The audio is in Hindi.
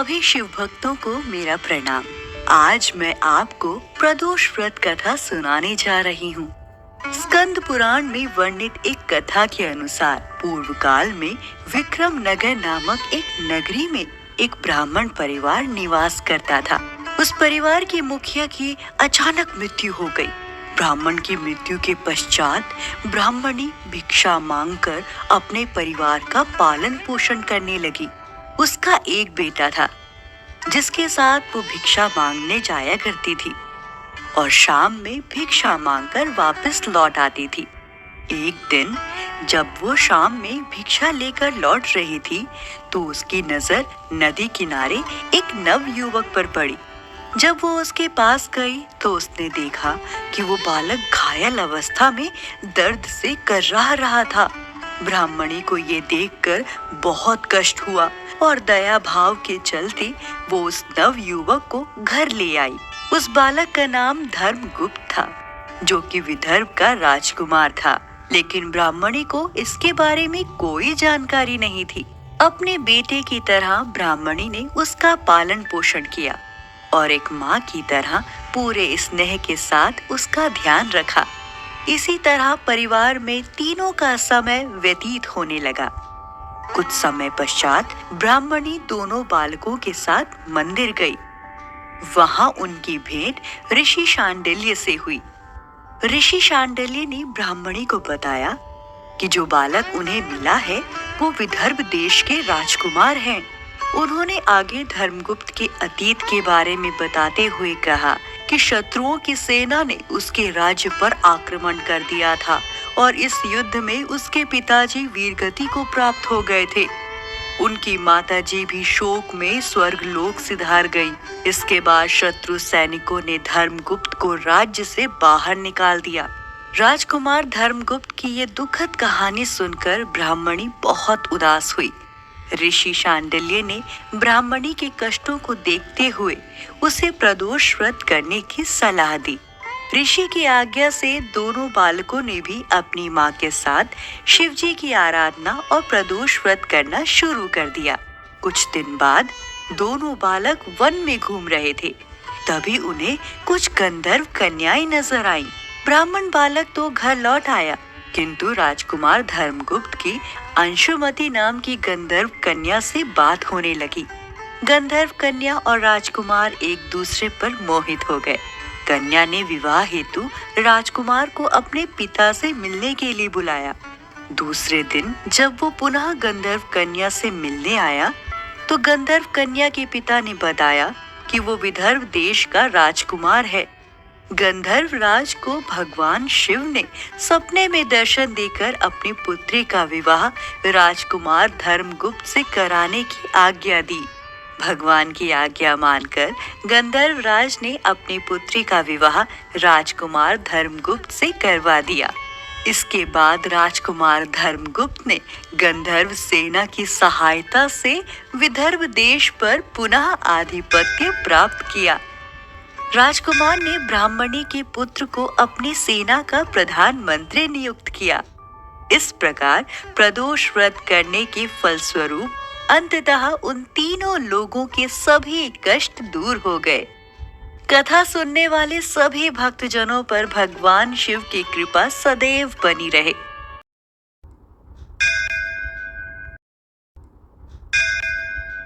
सभी शिव भक्तों को मेरा प्रणाम। आज मैं आपको प्रदोष व्रत कथा सुनाने जा रही हूँ। स्कंद पुराण में वर्णित एक कथा के अनुसार पूर्व काल में विक्रम नगर नामक एक नगरी में एक ब्राह्मण परिवार निवास करता था। उस परिवार के मुखिया की अचानक मृत्यु हो गई। ब्राह्मण की मृत्यु के पश्चात ब्राह्मणी भिक्षा मांगकर अपने परिवार का पालन पोषण करने लगी। उसका एक बेटा था जिसके साथ वो भिक्षा मांगने जाया करती थी और शाम में भिक्षा मांगकर वापस लौट आती थी। एक दिन जब वो शाम में भिक्षा लेकर लौट रही थी तो उसकी नजर नदी किनारे एक नव युवक पर पड़ी। जब वो उसके पास गई तो उसने देखा कि वो बालक घायल अवस्था में दर्द से कर्राह रहा था। ब्राह्मणी को ये देखकर बहुत कष्ट हुआ और दया भाव के चलते वो उस नव युवक को घर ले आई। उस बालक का नाम धर्मगुप्त था, जो कि विदर्भ का राजकुमार था, लेकिन ब्राह्मणी को इसके बारे में कोई जानकारी नहीं थी। अपने बेटे की तरह ब्राह्मणी ने उसका पालन पोषण किया और एक माँ की तरह पूरे स्नेह के साथ उसका ध्यान रखा। इसी तरह परिवार में तीनों का समय व्यतीत होने लगा। कुछ समय पश्चात ब्राह्मणी दोनों बालकों के साथ मंदिर गई। वहां उनकी भेंट ऋषि शांडिल्य से हुई। ऋषि शांडिल्य ने ब्राह्मणी को बताया कि जो बालक उन्हें मिला है वो विदर्भ देश के राजकुमार हैं। उन्होंने आगे धर्मगुप्त के अतीत के बारे में बताते हुए कहा कि शत्रुओं की सेना ने उसके राज्य पर आक्रमण कर दिया था और इस युद्ध में उसके पिताजी वीरगति को प्राप्त हो गए थे। उनकी माताजी भी शोक में स्वर्गलोक सिधार गई। इसके बाद शत्रु सैनिकों ने धर्मगुप्त को राज्य से बाहर निकाल दिया। राजकुमार धर्मगुप्त की ये दुखद कहानी सुनकर ब्राह्मणी बहुत उदास हुई। ऋषि शांडिल्य ने ब्राह्मणी के कष्टों को देखते हुए उसे प्रदोष व्रत करने की सलाह दी। ऋषि की आज्ञा से दोनों बालकों ने भी अपनी माँ के साथ शिव जी की आराधना और प्रदोष व्रत करना शुरू कर दिया। कुछ दिन बाद दोनों बालक वन में घूम रहे थे। तभी उन्हें कुछ गंधर्व कन्याएं नजर आईं। ब्राह्मण बालक तो घर लौट आया, किंतु राजकुमार धर्मगुप्त की अंशुमति नाम की गंधर्व कन्या से बात होने लगी। गंधर्व कन्या और राजकुमार एक दूसरे पर मोहित हो गए। कन्या ने विवाह हेतु राजकुमार को अपने पिता से मिलने के लिए बुलाया। दूसरे दिन जब वो पुनः गंधर्व कन्या से मिलने आया तो गंधर्व कन्या के पिता ने बताया कि वो विदर्भ देश का राजकुमार है। गंधर्व राज को भगवान शिव ने सपने में दर्शन देकर अपनी पुत्री का विवाह राजकुमार धर्मगुप्त से कराने की आज्ञा दी। भगवान की आज्ञा मानकर गंधर्व राज ने अपनी पुत्री का विवाह राजकुमार धर्मगुप्त से करवा दिया। इसके बाद राजकुमार धर्मगुप्त ने गंधर्व सेना की सहायता से विदर्भ देश पर पुनः आधिपत्य प्राप्त किया। राजकुमार ने ब्राह्मणी के पुत्र को अपनी सेना का प्रधानमंत्री नियुक्त किया। इस प्रकार प्रदोष व्रत करने के फलस्वरूप अंततः उन तीनों लोगों के सभी कष्ट दूर हो गए। कथा सुनने वाले सभी भक्तजनों पर भगवान शिव की कृपा सदैव बनी रहे।